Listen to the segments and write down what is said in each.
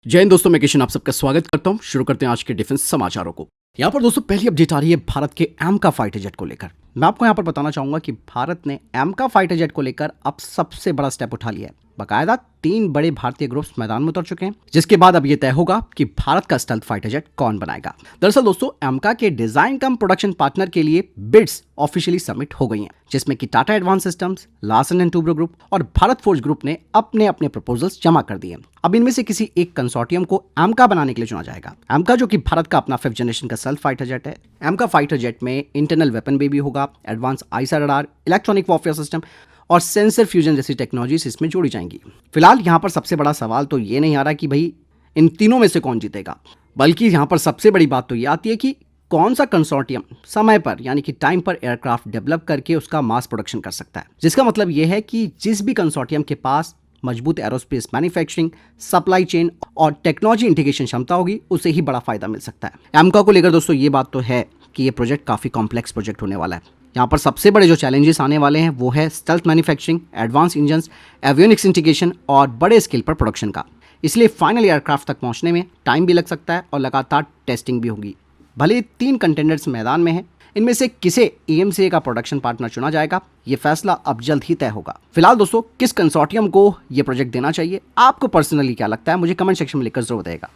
जय हिंद दोस्तों, मैं किशन आप सबका स्वागत करता हूं। शुरू करते हैं आज के डिफेंस समाचारों को। यहां पर दोस्तों पहली अपडेट आ रही है भारत के एमका फाइटर जेट को लेकर। मैं आपको यहां पर बताना चाहूंगा कि भारत ने एमका फाइटर जेट को लेकर अब सबसे बड़ा स्टेप उठा लिया है। बाकायदा 3 बड़े भारतीय ग्रुप्स मैदान में उतर चुके हैं, जिसके बाद अब यह तय होगा कि भारत का स्टेल्थ फाइटर जेट कौन बनाएगा। दरअसल दोस्तों एमका के डिजाइन कम प्रोडक्शन पार्टनर के लिए बिड्स ऑफिशियली सबमिट हो गई हैं, जिसमें कि Tata advance systems, Larsen and Toubro group और भारत फोर्ज ग्रुप ने अपने अपने प्रपोजल्स जमा कर दिए। अब इनमें से किसी एक कंसोर्टियम को एमका बनाने के लिए चुना जाएगा। एमका जो कि भारत का अपना 5th जनरेशन का सेल्फ फाइटर जेट है। एमका फाइटर जेट में इंटरनल वेपन बे भी होगा, advance I saw radar, electronic warfare system और सेंसर फ्यूजन जैसी टेक्नोलॉजीज इसमें जोड़ी जाएंगी। फिलहाल यहाँ पर सबसे बड़ा सवाल तो ये नहीं आ रहा कि भाई इन तीनों में से कौन जीतेगा, बल्कि यहाँ पर सबसे बड़ी बात तो ये आती है कि कौन सा कंसोर्टियम समय पर यानी कि टाइम पर एयरक्राफ्ट डेवलप करके उसका मास प्रोडक्शन कर सकता है। जिसका मतलब ये है कि जिस भी कंसोर्टियम के पास मजबूत एरोस्पेस मैन्युफैक्चरिंग, सप्लाई चेन और टेक्नोलॉजी इंटीग्रेशन क्षमता होगी, उसे ही बड़ा फायदा मिल सकता है। एमका को लेकर दोस्तों ये बात तो है कि ये प्रोजेक्ट काफी कॉम्प्लेक्स प्रोजेक्ट होने वाला है। यहाँ पर सबसे बड़े जो चैलेंजेस आने वाले हैं वो है stealth manufacturing, advance engines, avionics integration और बड़े स्केल पर प्रोडक्शन का। इसलिए फाइनल एयरक्राफ्ट तक पहुंचने में टाइम भी लग सकता है और लगातार टेस्टिंग भी होगी। भले 3 कंटेंडर्स मैदान में हैं, इनमें से किसे एएमसीए का प्रोडक्शन पार्टनर चुना जाएगा, ये फैसला अब जल्द ही तय होगा। फिलहाल दोस्तों किस कंसोर्टियम को ये प्रोजेक्ट देना चाहिए, आपको पर्सनली क्या लगता है, मुझे कमेंट सेक्शन में लिखकर जरूर बताइएगा।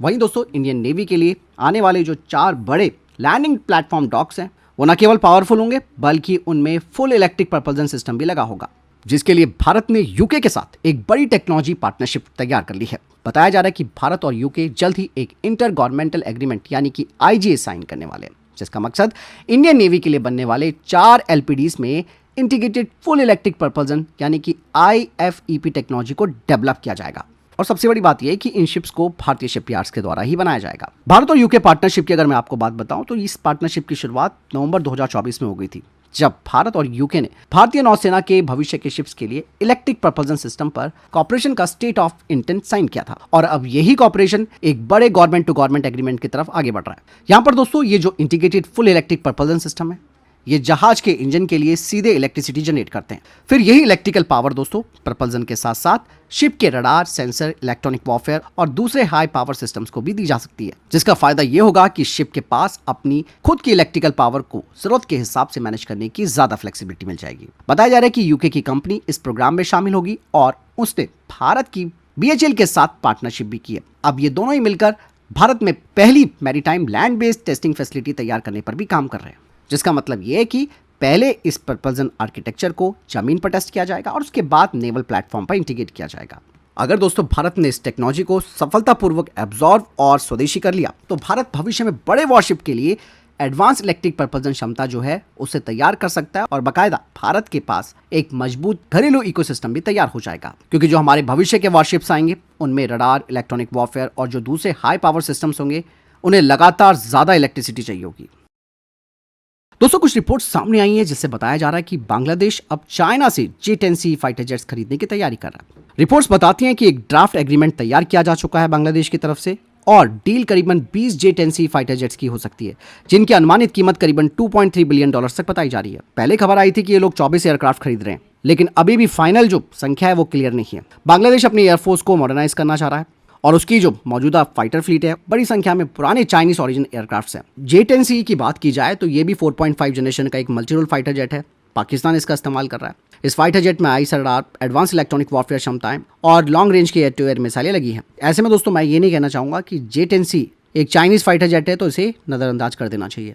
वहीं दोस्तों इंडियन नेवी के लिए आने वाले जो 4 बड़े लैंडिंग प्लेटफॉर्म डॉक्स हैं, वो न केवल पावरफुल होंगे बल्कि उनमें फुल इलेक्ट्रिक प्रपल्जन सिस्टम भी लगा होगा, जिसके लिए भारत ने यूके के साथ एक बड़ी टेक्नोलॉजी पार्टनरशिप तैयार कर ली है। बताया जा रहा है कि भारत और यूके जल्द ही एक इंटर गवर्नमेंटल एग्रीमेंट यानी कि आईजीए साइन करने वाले हैं, जिसका मकसद इंडियन नेवी के लिए बनने वाले 4 एलपीडीज में इंटीग्रेटेड फुल इलेक्ट्रिक प्रपल्जन यानी कि आईएफईपी टेक्नोलॉजी को डेवलप किया जाएगा। और सबसे बड़ी बात यह है कि इन शिप्स को भारतीय शिपयार्ड्स के द्वारा ही बनाया जाएगा। भारत और यूके पार्टनरशिप की अगर मैं आपको बात बताऊं तो इस पार्टनरशिप की शुरुआत नवंबर 2024 में हो गई थी, जब भारत और यूके ने भारतीय नौसेना के भविष्य के शिप्स के लिए इलेक्ट्रिक प्रपल्जन सिस्टम पर कॉर्पोरेशन का स्टेट ऑफ इंटेंट साइन किया था। और अब यही कॉर्पोरेशन एक बड़े गवर्नमेंट टू गवर्नमेंट एग्रीमेंट की तरफ आगे बढ़ रहा है। यहाँ पर दोस्तों ये जो integrated full electric propulsion system है, ये जहाज के इंजन के लिए सीधे इलेक्ट्रिसिटी जनरेट करते हैं। फिर यही इलेक्ट्रिकल पावर दोस्तों प्रपल्जन के साथ साथ शिप के रडार, सेंसर, इलेक्ट्रॉनिक वॉरफेयर और दूसरे हाई पावर सिस्टम्स को भी दी जा सकती है, जिसका फायदा ये होगा कि शिप के पास अपनी खुद की इलेक्ट्रिकल पावर को जरूरत के हिसाब से मैनेज करने की ज्यादा फ्लेक्सिबिलिटी मिल जाएगी। बताया जा रहा है कि यूके की कंपनी इस प्रोग्राम में शामिल होगी और उसने भारत की बीएचईएल के साथ पार्टनरशिप भी की है। अब ये दोनों ही मिलकर भारत में पहली maritime land based testing facility तैयार करने पर भी काम कर रहे हैं, जिसका मतलब यह है कि पहले इस प्रपल्जन आर्किटेक्चर को जमीन पर टेस्ट किया जाएगा और उसके बाद नेवल प्लेटफॉर्म पर इंटीग्रेट किया जाएगा। अगर दोस्तों भारत ने इस टेक्नोलॉजी को सफलतापूर्वक एब्जॉर्ब और स्वदेशी कर लिया तो भारत भविष्य में बड़े वॉरशिप के लिए एडवांस इलेक्ट्रिक प्रपल्जन क्षमता जो है उसे तैयार कर सकता है और बाकायदा भारत के पास एक मजबूत घरेलू इकोसिस्टम भी तैयार हो जाएगा, क्योंकि जो हमारे भविष्य के वॉरशिप्स आएंगे उनमें रडार, इलेक्ट्रॉनिक वॉरफेयर और जो दूसरे हाई पावर सिस्टम्स होंगे उन्हें लगातार ज्यादा इलेक्ट्रिसिटी चाहिए होगी। दोस्तों कुछ रिपोर्ट्स सामने आई हैं जिससे बताया जा रहा है कि बांग्लादेश अब चाइना से J-10C फाइटर जेट्स खरीदने की तैयारी कर रहा है। रिपोर्ट्स बताती हैं कि एक ड्राफ्ट एग्रीमेंट तैयार किया जा चुका है बांग्लादेश की तरफ से और डील करीबन 20 J-10C फाइटर जेट्स की हो सकती है, जिनकी अनुमानित कीमत करीबन $2.3 बिलियन तक बताई जा रही है। पहले खबर आई थी कि ये लोग 24 एयरक्राफ्ट खरीद रहे हैं, लेकिन अभी भी फाइनल जो संख्या है वो क्लियर नहीं है। बांग्लादेश अपनी एयरफोर्स को मॉडर्नाइज करना चाह रहा है और उसकी जो मौजूदा फाइटर फ्लीट है बड़ी संख्या में पुराने चाइनीज ओरिजिन एयरक्राफ्ट्स हैं। J-10C की बात की जाए तो ये भी 4.5 जनरेशन का एक मल्टी रोल फाइटर जेट है। पाकिस्तान इसका इस्तेमाल कर रहा है। इस फाइटर जेट में I saw radar, advance electronic warfare क्षमताएं और लॉन्ग रेंज की एयर टू एयर मिसाइलें लगी हैं। ऐसे में दोस्तों मैं ये नहीं कहना चाहूँगा कि J-10C एक चाइनीज फाइटर जेट है तो इसे नज़रअंदाज कर देना चाहिए,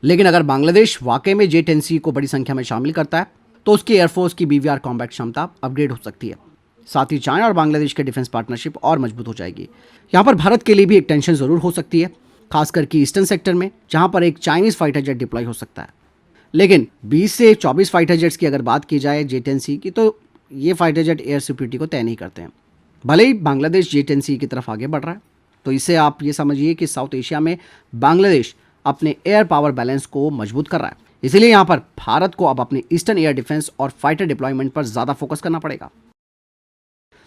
लेकिन अगर बांग्लादेश वाकई में J-10C को बड़ी संख्या में शामिल करता है तो उसकी एयरफोर्स की BVR कॉम्बैट क्षमता अपग्रेड हो सकती है। साथ ही चाइना और बांग्लादेश के डिफेंस पार्टनरशिप और मजबूत हो जाएगी। यहाँ पर भारत के लिए भी एक टेंशन जरूर हो सकती है, खासकर कि ईस्टर्न सेक्टर में जहाँ पर एक चाइनीज फाइटर जेट डिप्लॉय हो सकता है। लेकिन 20 से 24 फाइटर जेट्स की अगर बात की जाए J-10C की तो ये फाइटर जेट एयर सिक्योरिटी को तय नहीं करते हैं। भले ही बांग्लादेश J-10C की तरफ आगे बढ़ रहा है, तो इससे आप ये समझिए कि साउथ एशिया में बांग्लादेश अपने एयर पावर बैलेंस को मजबूत कर रहा है। इसीलिए यहाँ पर भारत को अब अपने ईस्टर्न एयर डिफेंस और फाइटर डिप्लॉयमेंट पर ज़्यादा फोकस करना पड़ेगा।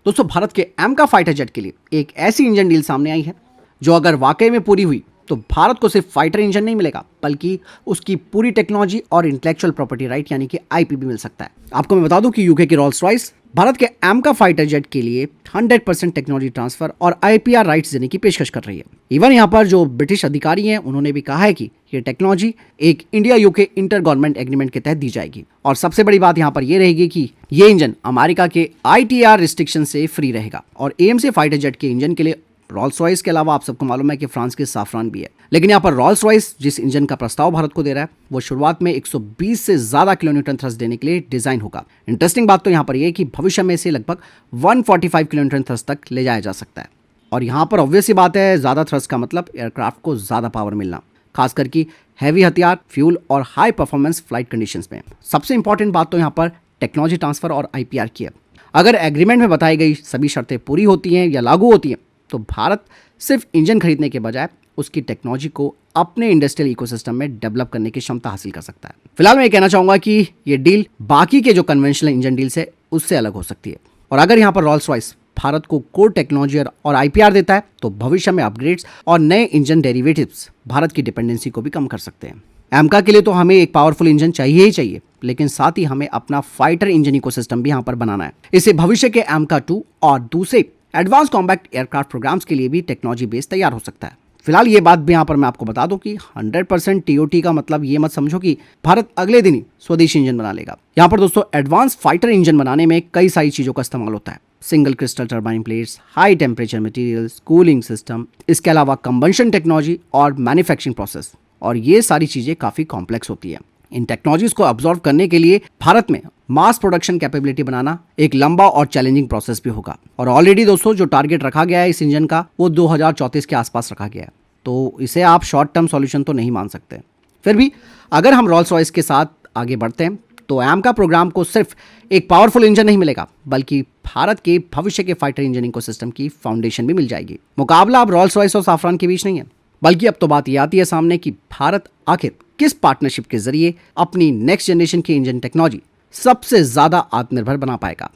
दोस्तों भारत के एमका फाइटर जेट के लिए एक ऐसी इंजन डील सामने आई है जो अगर वाकई में पूरी हुई तो भारत को सिर्फ फाइटर इंजन नहीं मिलेगा बल्कि उसकी पूरी टेक्नोलॉजी और इंटेलेक्चुअल प्रॉपर्टी राइट यानी कि आईपी भी मिल सकता है। आपको मैं बता दूं कि यूके की रोल्स रॉयस भारत के एमका फाइटर जेट के लिए 100% टेक्नोलॉजी ट्रांसफर और आईपीआर राइट्स देने की पेशकश कर रही है। इवन यहाँ पर जो ब्रिटिश अधिकारी हैं उन्होंने भी कहा है कि ये टेक्नोलॉजी एक India UK inter government agreement के तहत दी जाएगी। और सबसे बड़ी बात यहाँ पर ये रहेगी कि ये इंजन अमेरिका के आईटीआर रिस्ट्रिक्शन से फ्री रहेगा। और एएमसी फाइटर जेट के इंजन के लिए रॉल्स रॉयस के अलावा आप सबको मालूम है कि फ्रांस के साफरान भी है। लेकिन यहाँ पर रॉल्स रॉयस जिस इंजन का प्रस्ताव भारत को दे रहा है वो शुरुआत में 120 से ज्यादा किलोन्यूटन थ्रस्ट देने के लिए डिजाइन होगा। इंटरेस्टिंग बात तो यहाँ पर यह है कि भविष्य में इसे लगभग 145 किलोन्यूटन थ्रस्ट तक ले जाया जा सकता है। और यहाँ पर ऑब्वियस सी बात है, ज्यादा थ्रस्ट का मतलब एयरक्राफ्ट को ज्यादा पावर मिलना, खासकर कि हैवी हथियार, फ्यूल और हाई परफॉर्मेंस फ्लाइट कंडीशंस में। सबसे इंपॉर्टेंट बात तो यहाँ पर टेक्नोलॉजी ट्रांसफर और आईपीआर की है। अगर एग्रीमेंट में बताई गई सभी शर्तें पूरी होती हैं या लागू होती हैं तो भारत सिर्फ इंजन खरीदने के बजाय उसकी टेक्नोलॉजी को अपने इंडस्ट्रियल इकोसिस्टम में डेवलप करने की क्षमता हासिल कर सकता है। फिलहाल मैं ये कहना चाहूंगा कि ये डील बाकी के जो कन्वेंशनल इंजन डील से उससे अलग हो सकती है। और अगर यहाँ पर रॉल्स रॉयस भारत को कोर टेक्नोलॉजी और आईपीआर देता है तो भविष्य में अपग्रेड्स और नए इंजन डेरिवेटिव्स भारत की डिपेंडेंसी को भी कम कर सकते हैं। एमका के लिए तो हमें एक पावरफुल इंजन चाहिए ही चाहिए, लेकिन साथ ही हमें अपना फाइटर इंजन इकोसिस्टम भी यहाँ पर बनाना है। इसे भविष्य के एमका 2 और दूसरे एडवांस कॉम्बैक्ट एयरक्राफ्ट प्रोग्राम्स के लिए भी टेक्नोलॉजी बेस तैयार हो सकता है। फिलहाल ये बात भी यहाँ पर मैं आपको बता दूं कि 100% टीओटी का मतलब ये मत समझो कि भारत अगले दिन ही स्वदेशी इंजन बना लेगा। यहाँ पर दोस्तों एडवांस फाइटर इंजन बनाने में कई सारी चीज़ों का इस्तेमाल होता है। Single crystal turbine plates, high temperature materials, cooling system, इसके अलावा कंबंशन टेक्नोलॉजी और मैन्युफैक्चरिंग प्रोसेस, और ये सारी चीज़ें काफ़ी कॉम्प्लेक्स होती है। इन टेक्नोलॉजीज को ऑब्जर्व करने के लिए भारत में मास प्रोडक्शन कैपेबिलिटी बनाना एक लंबा और चैलेंजिंग प्रोसेस भी होगा। और ऑलरेडी दोस्तों जो टारगेट रखा गया है इस इंजन का वो 2034 के आसपास रखा गया है, तो इसे आप शॉर्ट टर्म सॉल्यूशन तो नहीं मान सकते। फिर भी अगर हम रॉल्स रॉयस के साथ आगे बढ़ते हैं तो एमका प्रोग्राम को सिर्फ एक पावरफुल इंजन नहीं मिलेगा बल्कि भारत के भविष्य के फाइटर इंजन इकोसिस्टम की फाउंडेशन भी मिल जाएगी। मुकाबला अब रॉल्स रॉयस और साफरान के बीच नहीं है, बल्कि अब तो बात ये आती है सामने कि भारत आखिर किस पार्टनरशिप के जरिए अपनी नेक्स्ट जनरेशन की इंजन टेक्नोलॉजी सबसे ज्यादा आत्मनिर्भर बना पाएगा।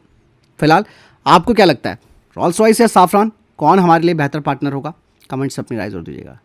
फिलहाल आपको क्या लगता है, रॉल्स रॉयस या साफरान, कौन हमारे लिए बेहतर पार्टनर होगा? कमेंट्स अपनी राय जरूर दीजिएगा।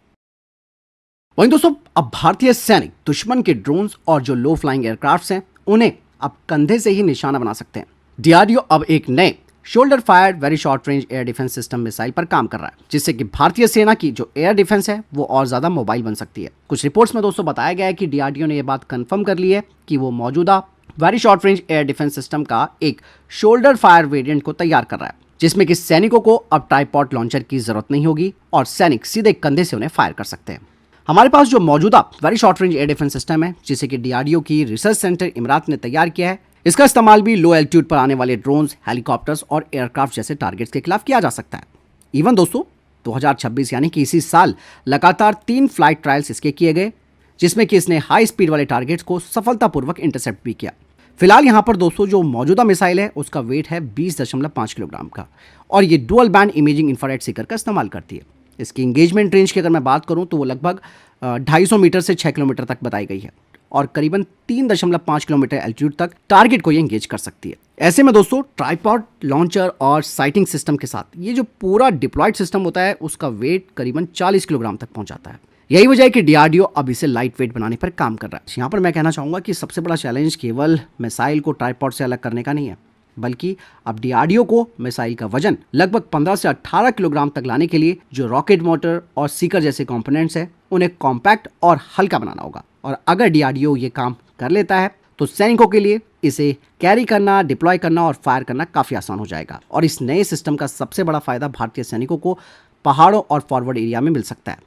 वहीं दोस्तों अब भारतीय सैनिक दुश्मन के ड्रोन्स और जो लो फ्लाइंग एयरक्राफ्ट्स हैं उन्हें अब कंधे से ही निशाना बना सकते हैं। डीआरडीओ अब एक नए shoulder fired very short range air defence system missile पर काम कर रहा है, जिससे कि भारतीय सेना की जो एयर डिफेंस है वो और ज्यादा मोबाइल बन सकती है। कुछ रिपोर्ट्स में दोस्तों बताया गया है कि डीआरडीओ ने यह बात कंफर्म कर ली है कि वो मौजूदा very short range air defence system का एक शोल्डर फायर वेरिएंट को तैयार कर रहा है, जिसमें कि सैनिकों को अब ट्राइपॉड लॉन्चर की जरूरत नहीं होगी और सैनिक सीधे कंधे से उन्हें फायर कर सकते हैं। हमारे पास जो मौजूदा very short range air defence system है, जिसे कि डीआरडीओ की रिसर्च सेंटर इमरात ने तैयार किया है, इसका इस्तेमाल भी लो एल्टीट्यूड पर आने वाले ड्रोन्स, हेलीकॉप्टर्स और एयरक्राफ्ट जैसे टारगेट्स के खिलाफ किया जा सकता है। इवन दोस्तों 2026 यानी कि इसी साल लगातार 3 फ्लाइट ट्रायल्स इसके किए गए, जिसमें कि इसने हाई स्पीड वाले टारगेट्स को सफलतापूर्वक इंटरसेप्ट भी किया। फिलहाल यहाँ पर दोस्तों जो मौजूदा मिसाइल है उसका वेट है 20.5 किलोग्राम का और ये dual band imaging infrared Sikar का इस्तेमाल करती है। इसकी इंगेजमेंट रेंज की अगर मैं बात करूँ तो वो लगभग 250 मीटर से 6 किलोमीटर तक बताई गई है और करीबन 3.5 किलोमीटर एल्टीट्यूड तक टारगेट को ये एंगेज कर सकती है। ऐसे में दोस्तों ट्राइपॉड लॉन्चर और साइटिंग सिस्टम के साथ ये जो पूरा डिप्लॉयड सिस्टम होता है उसका वेट करीबन 40 किलोग्राम तक पहुंच जाता है। यही वजह है कि डीआरडीओ अब इसे लाइट वेट बनाने पर काम कर रहा है। यहाँ पर मैं कहना चाहूँगा कि सबसे बड़ा चैलेंज केवल मिसाइल को ट्राइपॉड से अलग करने का नहीं है, बल्कि अब डीआरडीओ को मिसाइल का वजन लगभग 15 से 18 किलोग्राम तक लाने के लिए जो रॉकेट मोटर और सीकर जैसे कंपोनेंट्स हैं उन्हें कॉम्पैक्ट और हल्का बनाना होगा। और अगर डीआरडीओ ये काम कर लेता है तो सैनिकों के लिए इसे कैरी करना, डिप्लॉय करना और फायर करना काफ़ी आसान हो जाएगा। और इस नए सिस्टम का सबसे बड़ा फायदा भारतीय सैनिकों को पहाड़ों और फॉरवर्ड एरिया में मिल सकता है,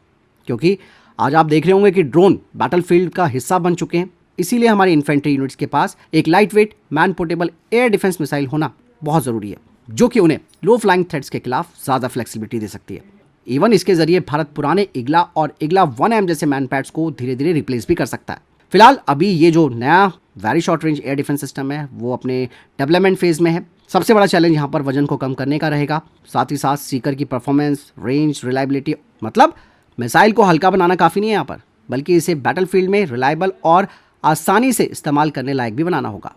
क्योंकि आज आप देख रहे होंगे कि ड्रोन बैटलफील्ड का हिस्सा बन चुके हैं। इसीलिए हमारी इन्फेंट्री यूनिट्स के पास एक light weight man portable air defence missile होना बहुत ज़रूरी है, जो कि उन्हें लो फ्लाइंग थ्रेट्स के खिलाफ ज़्यादा फ्लेक्सिबिलिटी दे सकती है। इवन इसके जरिए भारत पुराने इगला और इगला 1M जैसे मैन पैड्स को धीरे धीरे रिप्लेस भी कर सकता है। फिलहाल अभी ये जो नया very short range air defence system है वो अपने डेवलपमेंट फेज में है। सबसे बड़ा चैलेंज यहाँ पर वजन को कम करने का रहेगा, साथ ही साथ सीकर की परफॉर्मेंस, रेंज, रिलायबिलिटी, मतलब मिसाइल को हल्का बनाना काफ़ी नहीं है यहाँ पर, बल्कि इसे बैटलफील्ड में रिलायबल और आसानी से इस्तेमाल करने लायक भी बनाना होगा।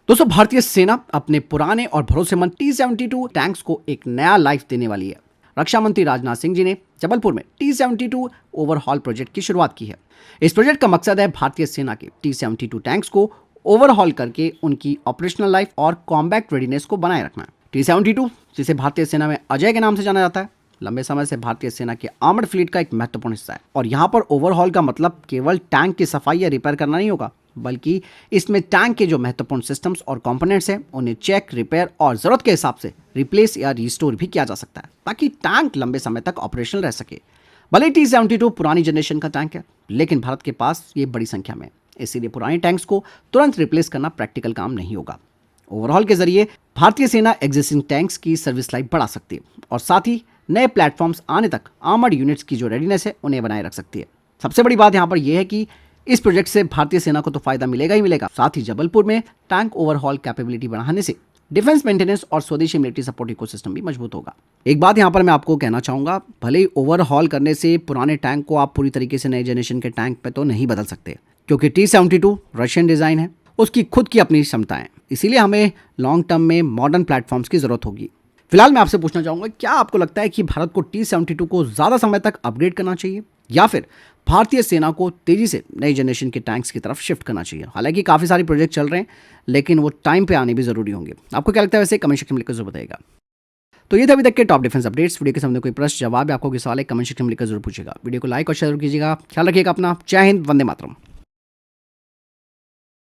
दोस्तों भारतीय सेना अपने पुराने और भरोसेमंद T-72 टैंक्स को एक नया लाइफ देने वाली है। रक्षा मंत्री राजनाथ सिंह जी ने जबलपुर में T-72 ओवरहॉल प्रोजेक्ट की शुरुआत की है। इस प्रोजेक्ट का मकसद है भारतीय सेना के T-72 टैंक्स को ओवरहॉल करके उनकी ऑपरेशनल लाइफ और कॉम्बैट रेडीनेस को बनाए रखना है। T-72, जिसे भारतीय सेना में अजय के नाम से जाना जाता है, लंबे समय से भारतीय सेना के आर्मर्ड फ्लीट का एक महत्वपूर्ण हिस्सा है। और यहाँ पर ओवरहॉल का मतलब केवल टैंक की सफाई या रिपेयर करना नहीं होगा, बल्कि इसमें टैंक के जो महत्वपूर्ण सिस्टम्स और कंपोनेंट्स हैं उन्हें चेक, रिपेयर और जरूरत के हिसाब से रिप्लेस या रिस्टोर भी किया जा सकता है, ताकि टैंक लंबे समय तक ऑपरेशनल रह सके। भले T-72 पुरानी जनरेशन का टैंक है, लेकिन भारत के पास ये बड़ी संख्या में, इसीलिए पुराने टैंक्स को तुरंत रिप्लेस करना प्रैक्टिकल काम नहीं होगा। ओवरहॉल के जरिए भारतीय सेना एग्जिस्टिंग टैंक्स की सर्विस लाइफ बढ़ा सकती है और साथ ही नए प्लेटफॉर्म्स आने तक आर्मर्ड यूनिट्स की जो रेडीनेस है उन्हें बनाए रख सकती है। सबसे बड़ी बात यहाँ पर यह है कि इस प्रोजेक्ट से भारतीय सेना को तो फायदा मिलेगा ही मिलेगा, साथ ही जबलपुर में टैंक ओवरहॉल कैपेबिलिटी बढ़ाने से डिफेंस मेंटेनेंस और स्वदेशी मिलिट्री सपोर्ट इकोसिस्टम भी मजबूत होगा। एक बात यहाँ पर मैं आपको कहना चाहूंगा, भले ही ओवरहॉल करने से पुराने टैंक को आप पूरी तरीके से नए जनरेशन के टैंक पे तो नहीं बदल सकते, क्योंकि T-72 रशियन डिजाइन है, उसकी खुद की अपनी क्षमताएं, इसीलिए हमें लॉन्ग टर्म में मॉडर्न प्लेटफॉर्म्स की जरूरत होगी। फिलहाल मैं आपसे पूछना चाहूंगा, क्या आपको लगता है कि भारत को T-72 को ज्यादा समय तक अपग्रेड करना चाहिए या फिर भारतीय सेना को तेजी से नई जनरेशन के टैंक्स की तरफ शिफ्ट करना चाहिए? हालांकि काफी सारे प्रोजेक्ट चल रहे हैं, लेकिन वो टाइम पे आने भी जरूरी होंगे। आपको क्या लगता है, वैसे कमेंट सेक्शन में लिखकर जरूर बताइएगा। तो ये था अभी तक के टॉप डिफेंस अपडेट्स। वीडियो के सामने कोई प्रश्न जवाब है, आपको कोई सवाल है, कमेंट सेक्शन में लिखकर जरूर पूछेगा। वीडियो को लाइक और शेयर जरूर कीजिएगा। ख्याल रखिएगा अपना। जय हिंद, वंदे मातरम।